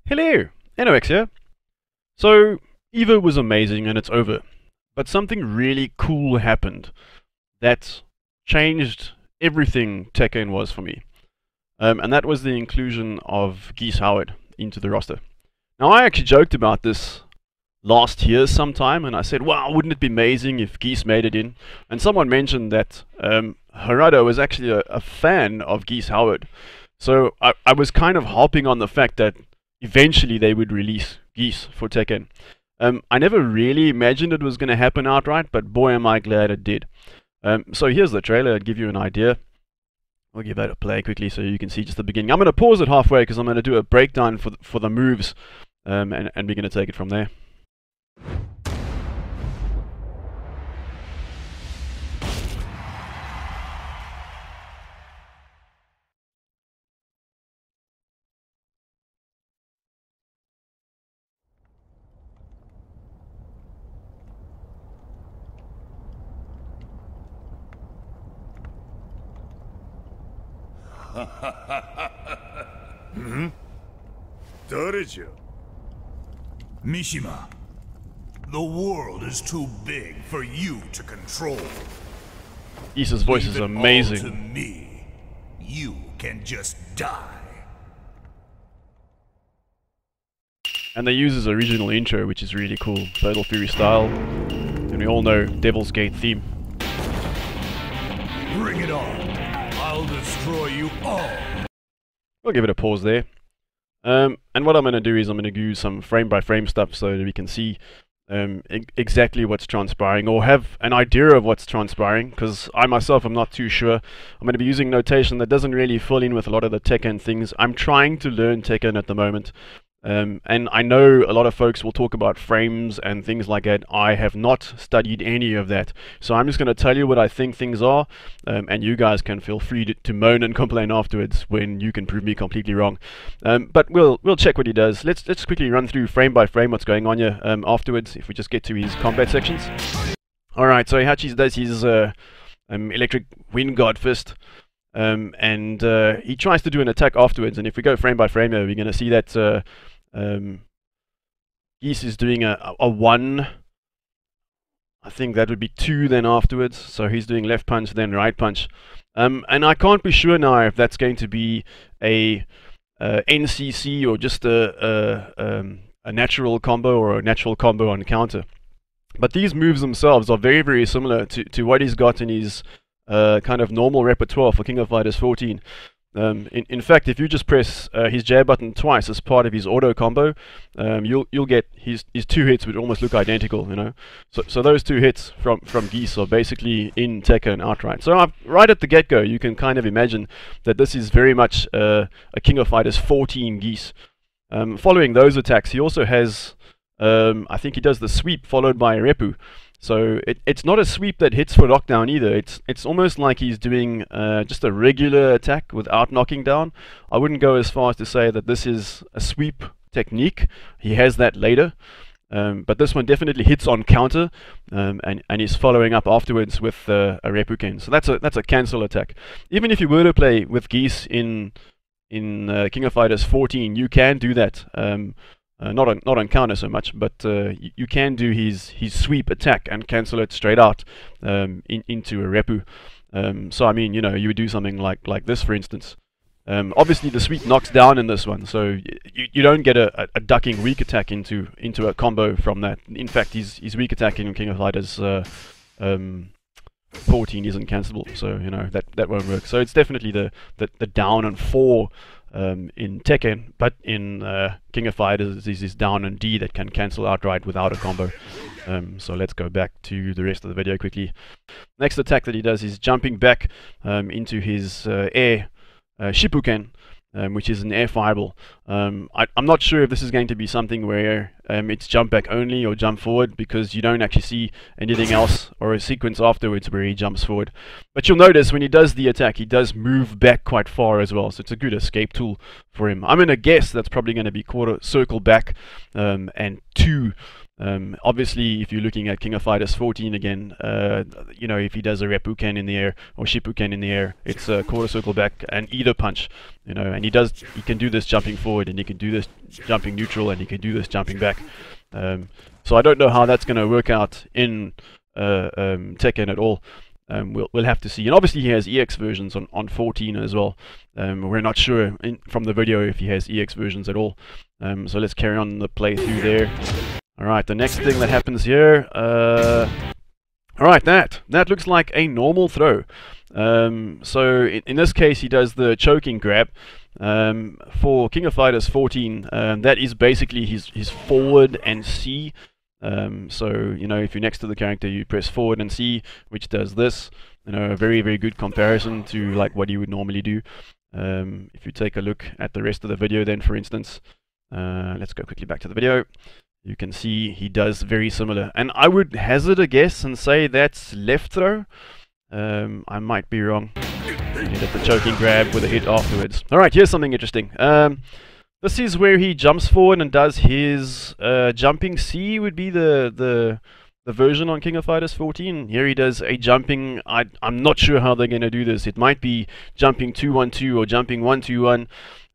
Hello, ennohex here. So, EVO was amazing and it's over. But something really cool happened that changed everything Tekken was for me. And that was the inclusion of Geese Howard into the roster. Now, I actually joked about this last year sometime, and I said, wow, wouldn't it be amazing if Geese made it in? And someone mentioned that Harada was actually a fan of Geese Howard. So I was kind of harping on the fact that eventually they would release Geese for Tekken. I never really imagined it was going to happen outright, but boy am I glad it did. So here's the trailer to give you an idea. I'll give that a play quickly so you can see just the beginning. I'm going to pause it halfway because I'm going to do a breakdown for the moves, and we're going to take it from there. Mishima, the world is too big for you to control. Geese's voice is amazing. To me, you can just die. And they use his original intro, which is really cool, Fatal Fury style. And we all know Devil's Gate theme. Bring it on. I'll destroy you all. We'll give it a pause there. And what I'm going to do is I'm going to do some frame-by-frame stuff so that we can see exactly what's transpiring, or have an idea of what's transpiring, because I myself am not too sure. I'm going to be using notation that doesn't really fall in with a lot of the Tekken things. I'm trying to learn Tekken at the moment. And I know a lot of folks will talk about frames and things like that. I have not studied any of that. So I'm just going to tell you what I think things are, and you guys can feel free to moan and complain afterwards when you can prove me completely wrong. But we'll check what he does. Let's quickly run through frame by frame what's going on here afterwards, if we just get to his combat sections. Alright, so Hachi does his electric wind guard fist. And he tries to do an attack afterwards, and if we go frame by frame here, we're going to see that Geese is doing a 1. I think that would be 2 then afterwards. So he's doing left punch, then right punch. And I can't be sure now if that's going to be a NCC or just a natural combo or a natural combo on counter. But these moves themselves are very, very similar to what he's got in his kind of normal repertoire for King of Fighters 14. In fact, if you just press his jab button twice as part of his auto combo, you'll get his 2 hits would almost look identical, you know. So those 2 hits from Geese are basically in Tekken outright. So right at the get-go, you can kind of imagine that this is very much a King of Fighters 14 Geese. Following those attacks, he also has, I think he does the sweep followed by a Repu. So it's not a sweep that hits for knockdown either. It's almost like he's doing just a regular attack without knocking down. I wouldn't go as far as to say that this is a sweep technique. He has that later. But this one definitely hits on counter, and he's following up afterwards with a Repuken. So that's a cancel attack. Even if you were to play with Geese in King of Fighters 14, you can do that. Not on counter so much, but you can do his sweep attack and cancel it straight out into a Repu. So I mean, you know, you would do something like this, for instance. Obviously, the sweep knocks down in this one, so you don't get a ducking weak attack into a combo from that. In fact, his weak attack in King of Fighters 14 isn't cancelable, so you know that won't work. So it's definitely the down and 4. In Tekken, but in King of Fighters is down and D that can cancel outright without a combo. So let's go back to the rest of the video quickly. Next attack that he does is jumping back into his air Shippuken, which is an air fireball. I'm not sure if this is going to be something where it's jump back only or jump forward, because you don't actually see anything else or a sequence afterwards where he jumps forward. But you'll notice when he does the attack, he does move back quite far as well, so it's a good escape tool for him. I'm going to guess that's probably going to be quarter circle back and 2 Obviously, if you're looking at King of Fighters 14 again, you know, if he does a Reppuken in the air or Shippuken in the air, it's a quarter circle back and either punch, you know, and he can do this jumping forward, and he can do this jumping neutral, and he can do this jumping back. So I don't know how that's going to work out in Tekken at all. We'll have to see. And obviously he has EX versions on 14 as well. We're not sure from the video if he has EX versions at all. So let's carry on the playthrough there. Alright, the next thing that happens here, alright, that looks like a normal throw. So in this case he does the choking grab. For King of Fighters 14, that is basically his forward and C. So, you know, if you're next to the character, you press forward and C, which does this. You know, a very, very good comparison to like what you would normally do. If you take a look at the rest of the video then, for instance, let's go quickly back to the video. You can see he does very similar. And I would hazard a guess and say that's left throw. I might be wrong. You get the choking grab with a hit afterwards. Alright, here's something interesting. This is where he jumps forward and does his jumping C, would be the version on King of Fighters 14. Here he does a jumping, I'm not sure how they're going to do this. It might be jumping 2-1-2 or jumping 1-2-1.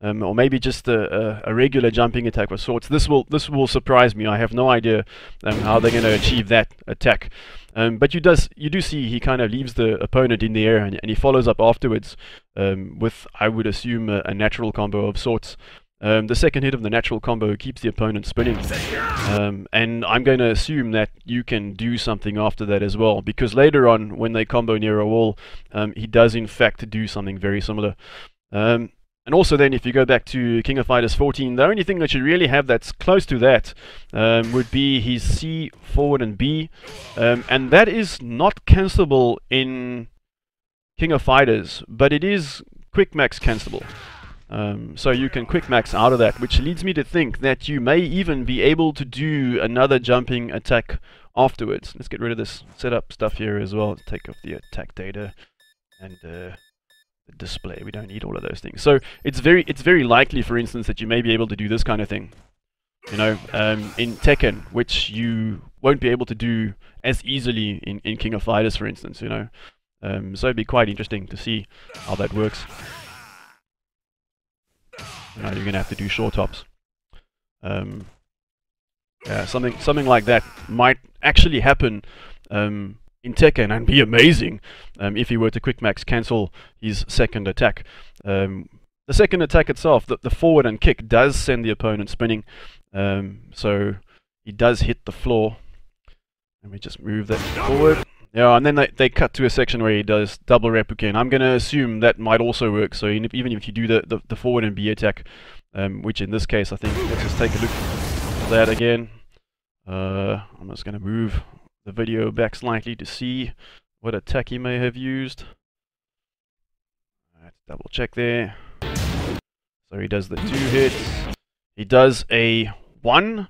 Or maybe just a regular jumping attack of sorts. This will surprise me. I have no idea how they're going to achieve that attack. But you do see he kind of leaves the opponent in the air, and he follows up afterwards with, I would assume, a natural combo of sorts. The second hit of the natural combo keeps the opponent spinning, and I'm going to assume that you can do something after that as well, because later on when they combo near a wall, he does in fact do something very similar. And also then, if you go back to King of Fighters 14, the only thing that you really have that's close to that would be his C, forward and B. And that is not cancelable in King of Fighters, but it is quick max cancelable. So you can quick max out of that, which leads me to think that you may even be able to do another jumping attack afterwards. Let's get rid of this setup stuff here as well. Take off the attack data and display. We don't need all of those things. So it's very likely, for instance, that you may be able to do this kind of thing, you know, in Tekken, which you won't be able to do as easily in King of Fighters, for instance, you know. So it'd be quite interesting to see how that works. You know, you're gonna have to do short hops. Yeah, something like that might actually happen in Tekken and be amazing if he were to quick max cancel his second attack. The second attack itself, the forward and kick, does send the opponent spinning, so he does hit the floor. Let me just move that forward. Yeah, and then they cut to a section where he does double Reppuken. I'm going to assume that might also work, so even if you do the forward and B attack, which in this case I think, let's just take a look at that again. I'm just going to move the video back slightly to see what attack he may have used. Let's double check there. So he does the 2 hits. He does a 1,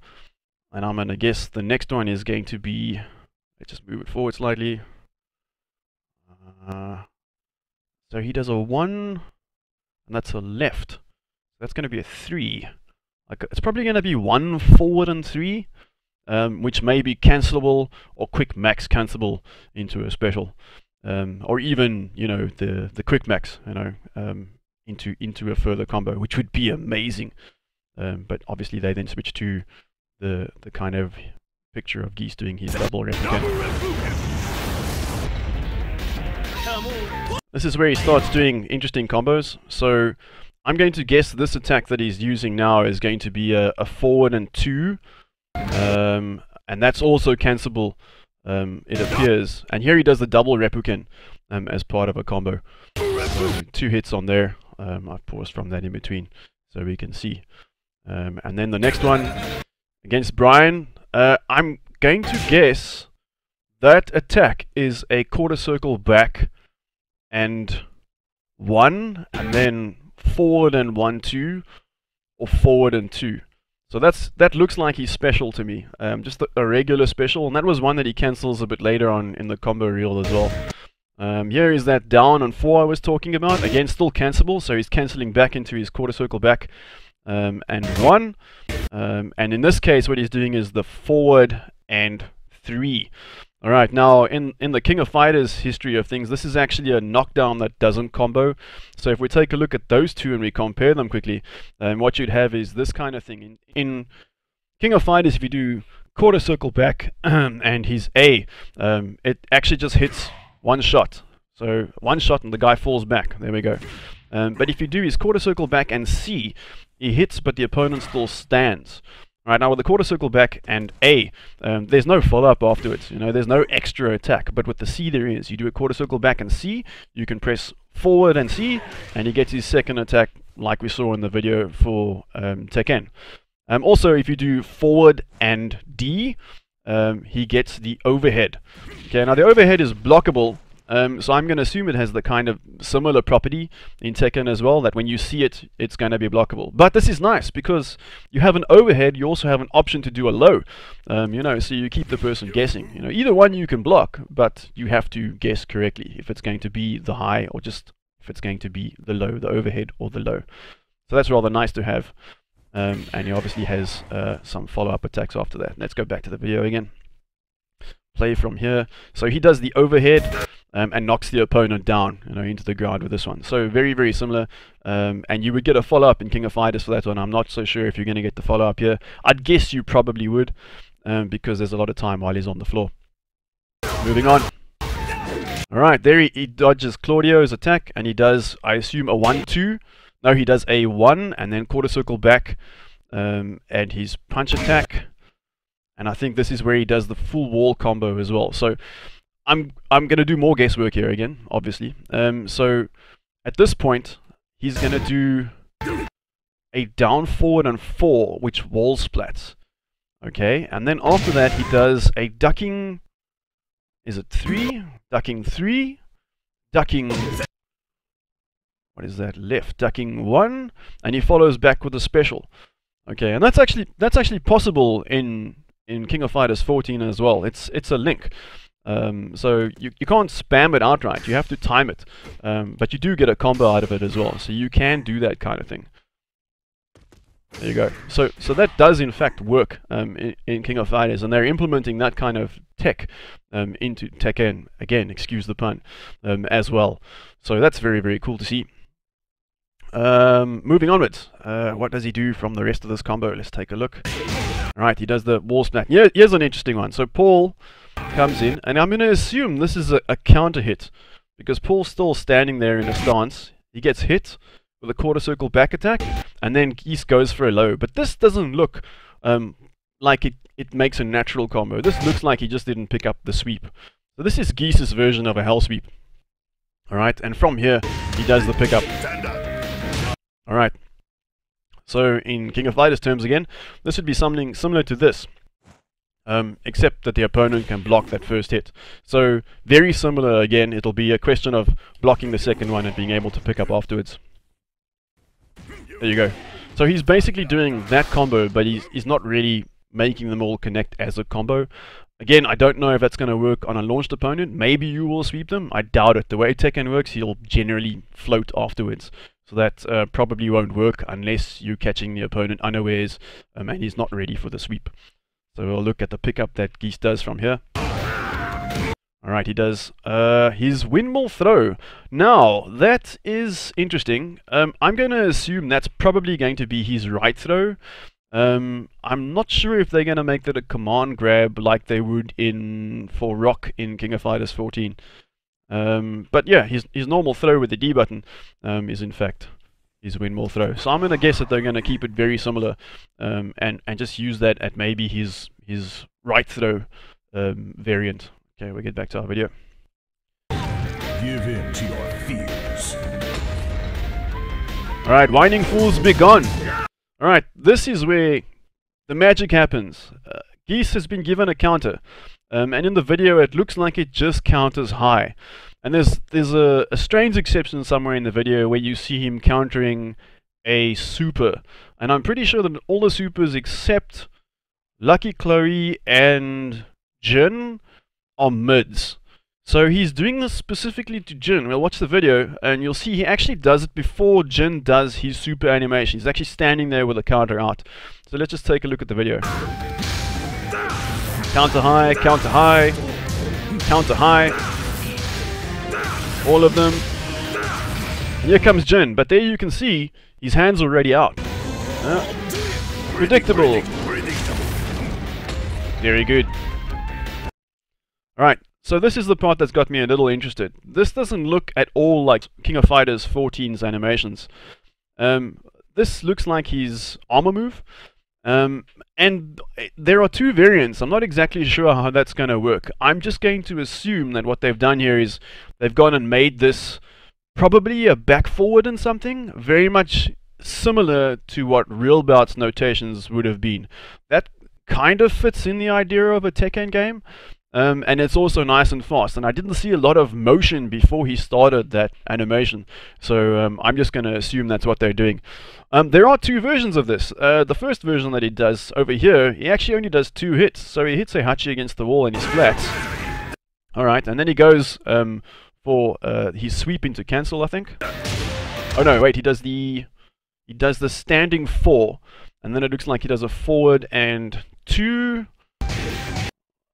and I'm going to guess the next one is going to be, let's just move it forward slightly. So he does a 1, and that's a left. That's going to be a 3. It's probably going to be 1 forward and 3. Which may be cancelable or quick max cancelable into a special, or even, you know, the quick max, you know, into a further combo, which would be amazing. But obviously they then switch to the kind of picture of Geese doing his double Reppuken. This is where he starts doing interesting combos. So I'm going to guess this attack that he's using now is going to be a forward and 2. And that's also cancelable, it appears. And here he does the double Reppuken as part of a combo. So 2 hits on there. I've paused from that in between so we can see. And then the next one against Brian, I'm going to guess that attack is a quarter circle back and 1, and then forward and 1-2, or forward and 2. So that looks like he's special to me, just a regular special, and that was one that he cancels a bit later on in the combo reel as well. Here is that down on 4 I was talking about, again still cancelable, so he's cancelling back into his quarter circle back, and 1, And in this case, what he's doing is the forward and 3. Alright, now in the King of Fighters history of things, this is actually a knockdown that doesn't combo. So if we take a look at those two and we compare them quickly, what you'd have is this kind of thing. In King of Fighters, if you do quarter circle back and his A, it actually just hits one shot. So one shot and the guy falls back. There we go. But if you do his quarter circle back and C, he hits but the opponent still stands. Right, now with the quarter circle back and A, there's no follow-up afterwards. There's no extra attack. But with the C there is. You do a quarter circle back and C, you can press forward and C, and he gets his second attack like we saw in the video for Tekken. Also, if you do forward and D, he gets the overhead. Okay, now the overhead is blockable. So I'm going to assume it has the kind of similar property in Tekken as well, that when you see it, it's going to be blockable. But this is nice because you have an overhead, you also have an option to do a low, so you keep the person guessing. Either one you can block, but you have to guess correctly if it's going to be the high or just if it's going to be the low, the overhead or the low. So that's rather nice to have. And he obviously has some follow-up attacks after that. Let's go back to the video again. Play from here. So he does the overhead and knocks the opponent down, into the ground with this one. So very, very similar. And you would get a follow-up in King of Fighters for that one. I'm not so sure if you're going to get the follow-up here. I'd guess you probably would, because there's a lot of time while he's on the floor. Moving on. Alright, there he dodges Claudio's attack, and he does, I assume, a 1-2. No, he does a 1, and then quarter circle back, and his punch attack. And I think this is where he does the full wall combo as well. So I'm going to do more guesswork here again, obviously. So at this point, he's going to do a down forward and 4, which wall splats. Okay, and then after that, he does a ducking. Is it 3? Ducking 3. Ducking. What is that? Left. Ducking 1, and he follows back with a special. Okay, and that's actually possible in King of Fighters 14 as well. It's a link. So you can't spam it outright. You have to time it. But you do get a combo out of it as well. So you can do that kind of thing. There you go. So that does in fact work in King of Fighters, and they're implementing that kind of tech into Tekken. Again, excuse the pun, as well. So that's very, very cool to see. Moving onwards. What does he do from the rest of this combo? Let's take a look. Alright, he does the wall smack. Here's an interesting one. So Paul comes in, and I'm going to assume this is a counter hit, because Paul's still standing there in a stance. He gets hit with a quarter circle back attack, and then Geese goes for a low. But this doesn't look like it makes a natural combo. This looks like he just didn't pick up the sweep. So this is Geese's version of a hell sweep. Alright, and from here, he does the pickup. Alright. So in King of Fighters terms again, this would be something similar to this. Except that the opponent can block that first hit. So very similar again, it'll be a question of blocking the second one and being able to pick up afterwards. There you go. So he's basically doing that combo, but he's not really making them all connect as a combo. Again, I don't know if that's going to work on a launched opponent. Maybe you will sweep them. I doubt it. The way Tekken works, he'll generally float afterwards. So that probably won't work unless you're catching the opponent unawares and he's not ready for the sweep. So we'll look at the pickup that Geese does from here. Alright, he does his windmill throw. Now, that is interesting. I'm going to assume that's probably going to be his right throw. I'm not sure if they're going to make that a command grab like they would for Rock in King of Fighters 14. But yeah, his normal throw with the D button is in fact his windmill throw. So I'm going to guess that they're going to keep it very similar and just use that at maybe his right throw variant. Okay, we'll get back to our video. Give in to your fears. Alright, whining fools be gone. Alright, this is where the magic happens. Geese has been given a counter. And in the video it looks like it just counters high. And there's a strange exception somewhere in the video where you see him countering a super. And I'm pretty sure that all the supers except Lucky Chloe and Jin are mids. So he's doing this specifically to Jin. We'll watch the video and you'll see he actually does it before Jin does his super animation. He's actually standing there with the counter out. So let's just take a look at the video. Counter high, counter high, counter high. All of them. Here comes Jin, but there you can see his hand's already out. Predictable. Very good. Alright, so this is the part that's got me a little interested. This doesn't look at all like King of Fighters 14's animations. This looks like his armor move. And there are two variants. I'm not exactly sure how that's going to work. I'm just going to assume that what they've done here is they've gone and made this probably a back forward and something, very much similar to what Real Bout's notations would have been. That kind of fits in the idea of a Tekken game. And it's also nice and fast, and I didn't see a lot of motion before he started that animation, so I'm just going to assume that's what they're doing. There are two versions of this. The first version that he does over here, he actually only does 2 hits, so he hits a Hachi against the wall and he's flat. Alright, and then he goes for his sweep into cancel, I think. Oh no, wait, he does the standing 4, and then it looks like he does a forward and 2...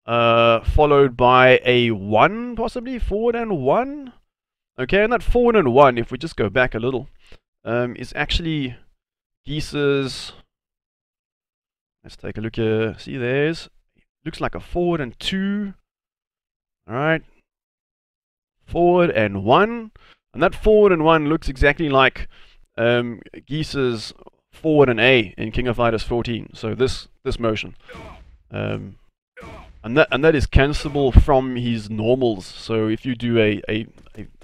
followed by a 1, possibly? Forward and 1? Okay, and that forward and 1, if we just go back a little, is actually Geese's... Let's take a look here. See, looks like a forward and 2. Alright. Forward and 1. And that forward and 1 looks exactly like Geese's forward and A in King of Fighters 14. So this motion. And that is cancelable from his normals. So if you do a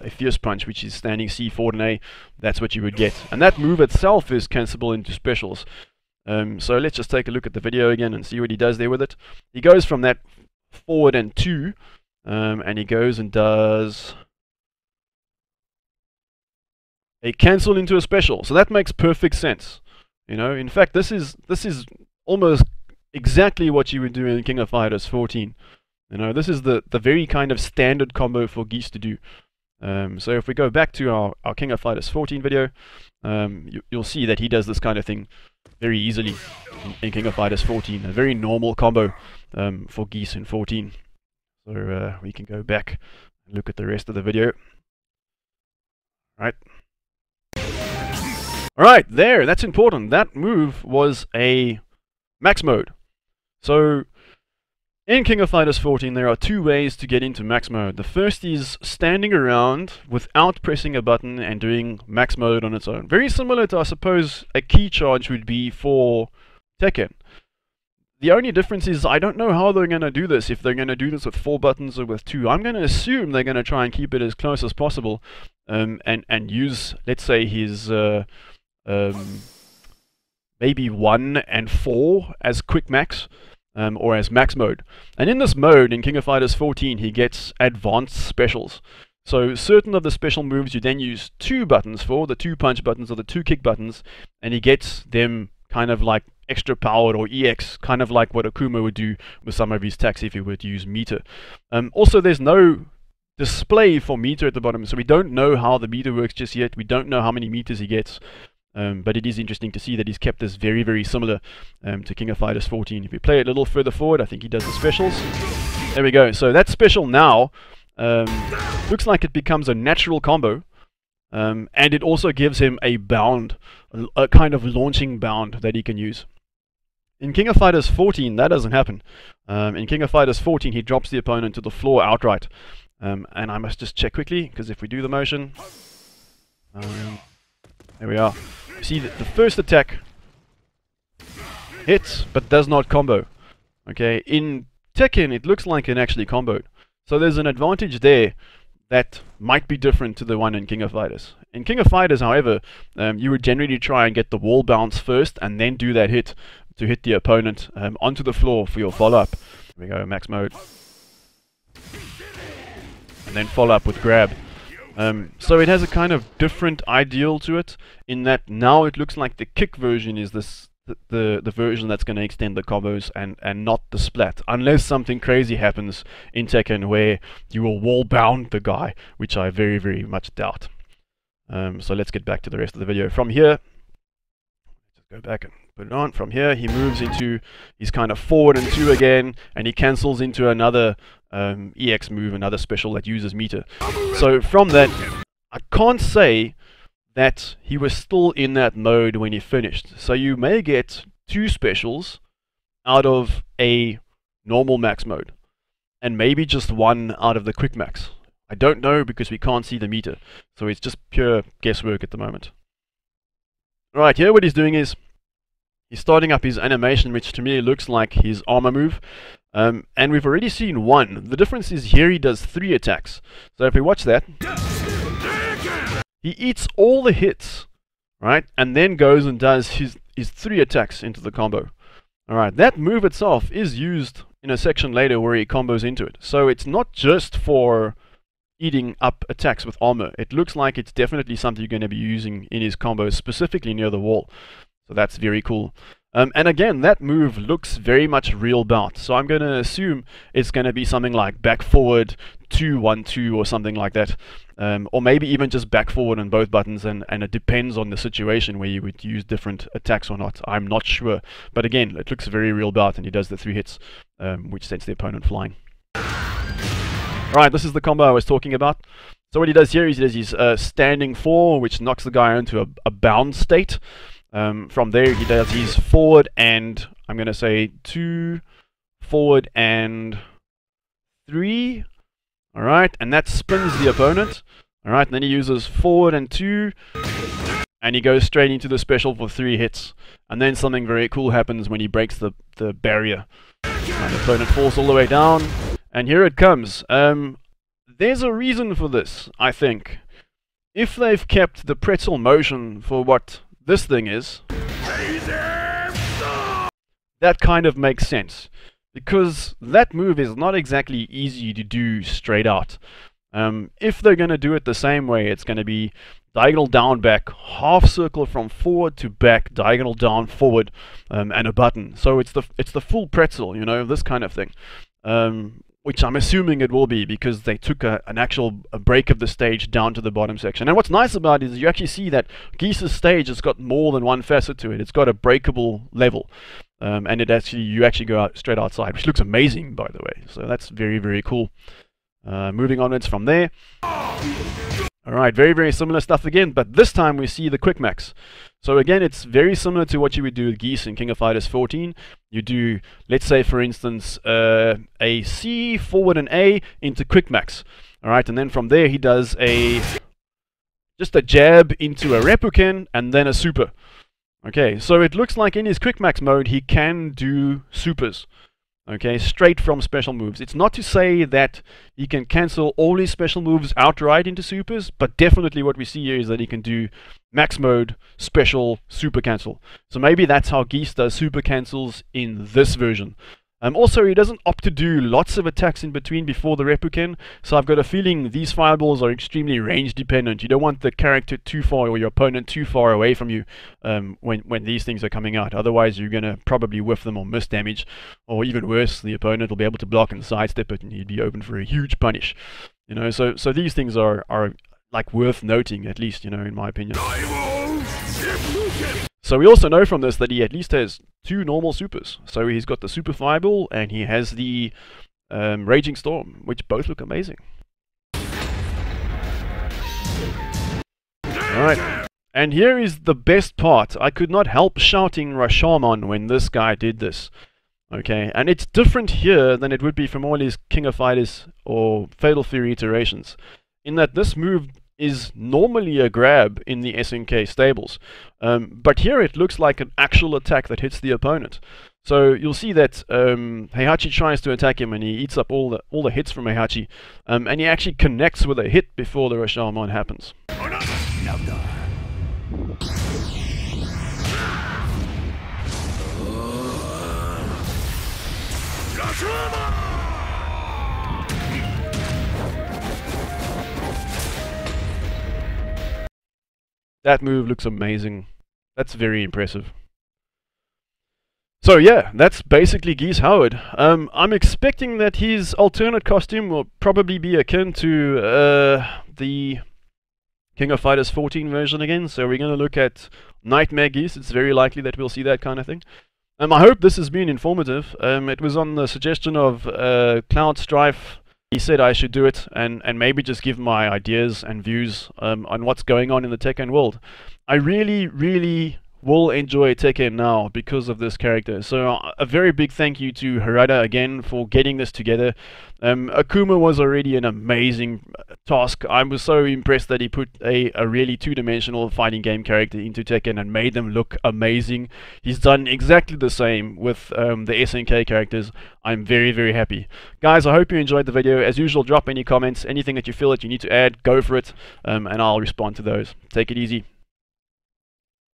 fierce punch, which is standing C, forward and A, that's what you would get. And that move itself is cancelable into specials. So let's just take a look at the video again and see what he does there with it. He goes from that forward and 2, and he goes and does a cancel into a special. So that makes perfect sense. You know, in fact, this is almost exactly what you would do in King of Fighters 14. You know, this is the very kind of standard combo for Geese to do. So if we go back to our King of Fighters 14 video, you'll see that he does this kind of thing very easily in King of Fighters 14. A very normal combo for Geese in 14. So we can go back and look at the rest of the video. Alright, there, that's important. That move was a max mode. So, in King of Fighters 14, there are 2 ways to get into max mode. The first is standing around without pressing a button and doing max mode on its own. Very similar to, I suppose, a key charge would be for Tekken. The only difference is I don't know how they're going to do this, if they're going to do this with 4 buttons or with 2. I'm going to assume they're going to try and keep it as close as possible, and use, let's say, his maybe 1 and 4 as quick max. Or as max mode. And in this mode, in King of Fighters 14, he gets advanced specials. So certain of the special moves you then use 2 buttons for, the 2 punch buttons or the 2 kick buttons, and he gets them kind of like extra powered or EX, kind of like what Akuma would do with some of his attacks if he were to use meter. Also, there's no display for meter at the bottom, so we don't know how the meter works just yet. We don't know how many meters he gets. But it is interesting to see that he's kept this very, very similar to King of Fighters 14. If we play it a little further forward, I think he does the specials. There we go. So that special now looks like it becomes a natural combo. And it also gives him a bound, a kind of launching bound that he can use. In King of Fighters 14, that doesn't happen. In King of Fighters 14, he drops the opponent to the floor outright. And I must just check quickly, because if we do the motion... there we are. You see that the first attack hits, but does not combo. Okay, in Tekken, it looks like it actually comboed. So there's an advantage there that might be different to the one in King of Fighters. In King of Fighters, however, you would generally try and get the wall bounce first, and then do that hit to hit the opponent onto the floor for your follow-up. Here we go, max mode. And then follow up with grab. So it has a kind of different ideal to it, in that now it looks like the kick version is this the version that's going to extend the combos and not the splat, unless something crazy happens in Tekken where you will wall bound the guy, which I very, very much doubt. So let's get back to the rest of the video. From here, just go back and put it on. From here, he moves into his kind of forward and 2 again, and he cancels into another EX move, another special that uses meter. So from that, I can't say that he was still in that mode when he finished. So you may get 2 specials out of a normal max mode, and maybe just 1 out of the quick max. I don't know because we can't see the meter, so it's just pure guesswork at the moment. Right, here what he's doing is he's starting up his animation, which to me looks like his armor move. And we've already seen 1. The difference is here he does 3 attacks. So if we watch that, he eats all the hits, right? And then goes and does his 3 attacks into the combo. Alright, that move itself is used in a section later where he combos into it. So it's not just for eating up attacks with armor. It looks like it's definitely something you're going to be using in his combos, specifically near the wall. So that's very cool. And again, that move looks very much real bout. So I'm going to assume it's going to be something like back forward 2-1-2 or something like that. Or maybe even just back forward on both buttons, and it depends on the situation where you would use different attacks or not. I'm not sure. But again, it looks very real bout, and he does the 3 hits, which sends the opponent flying. Alright, this is the combo I was talking about. So what he does here is he does his standing 4, which knocks the guy into a bound state. From there he does his forward and, I'm going to say 2, forward and 3. Alright, and that spins the opponent. Alright, and then he uses forward and 2, and he goes straight into the special for 3 hits. And then something very cool happens when he breaks the barrier. And the opponent falls all the way down. And here it comes. There's a reason for this, I think. If they've kept the pretzel motion for what this thing is, that kind of makes sense. Because that move is not exactly easy to do straight out. If they're going to do it the same way, it's going to be diagonal down, back, half circle from forward to back, diagonal down, forward, and a button. So it's the full pretzel, you know, this kind of thing. Which I'm assuming it will be, because they took an actual break of the stage down to the bottom section. And what's nice about it is you actually see that Geese's stage has got more than one facet to it. It's got a breakable level. And you actually go straight outside, which looks amazing, by the way. So that's very, very cool. Moving onwards from there. Alright, very, very similar stuff again, but this time we see the quick max. So again, it's very similar to what you would do with Geese in King of Fighters 14. You do, let's say for instance, a C, forward and A into quick max. Alright, and then from there he does just a jab into a Reppuken and then a super. Okay, so it looks like in his quick max mode he can do supers. Okay, straight from special moves. It's not to say that he can cancel all his special moves outright into supers, but definitely what we see here is that he can do max mode, special, super cancel. So maybe that's how Geese does super cancels in this version. Also, he doesn't opt to do lots of attacks in between before the Reppuken, so I've got a feeling these fireballs are extremely range dependent. You don't want the character too far or your opponent too far away from you when these things are coming out. Otherwise, you're going to probably whiff them or miss damage, or even worse, the opponent will be able to block and sidestep it, and he'd be open for a huge punish. You know, so these things are like worth noting, at least, you know, in my opinion. So we also know from this that he at least has 2 normal supers. So he's got the Super Fireball and he has the Raging Storm, which both look amazing. Alright, and here is the best part. I could not help shouting Rashomon when this guy did this. Okay, and it's different here than it would be from all his King of Fighters or Fatal Fury iterations, in that this move is normally a grab in the SNK stables, but here it looks like an actual attack that hits the opponent. So you'll see that Heihachi tries to attack him and he eats up all the hits from Heihachi, and he actually connects with a hit before the Rashomon happens. That move looks amazing. That's very impressive. So yeah, that's basically Geese Howard. I'm expecting that his alternate costume will probably be akin to the King of Fighters 14 version again. So we're going to look at Nightmare Geese. It's very likely that we'll see that kind of thing. I hope this has been informative. It was on the suggestion of Cloud Strife. He said I should do it and maybe just give my ideas and views on what's going on in the Tekken world. I really will enjoy Tekken now because of this character. So a very big thank you to Harada again for getting this together. Akuma was already an amazing task. I was so impressed that he put a really two-dimensional fighting game character into Tekken and made them look amazing. He's done exactly the same with the SNK characters. I'm very happy. Guys, I hope you enjoyed the video. As usual, drop any comments, anything that you feel that you need to add, go for it, and I'll respond to those. Take it easy.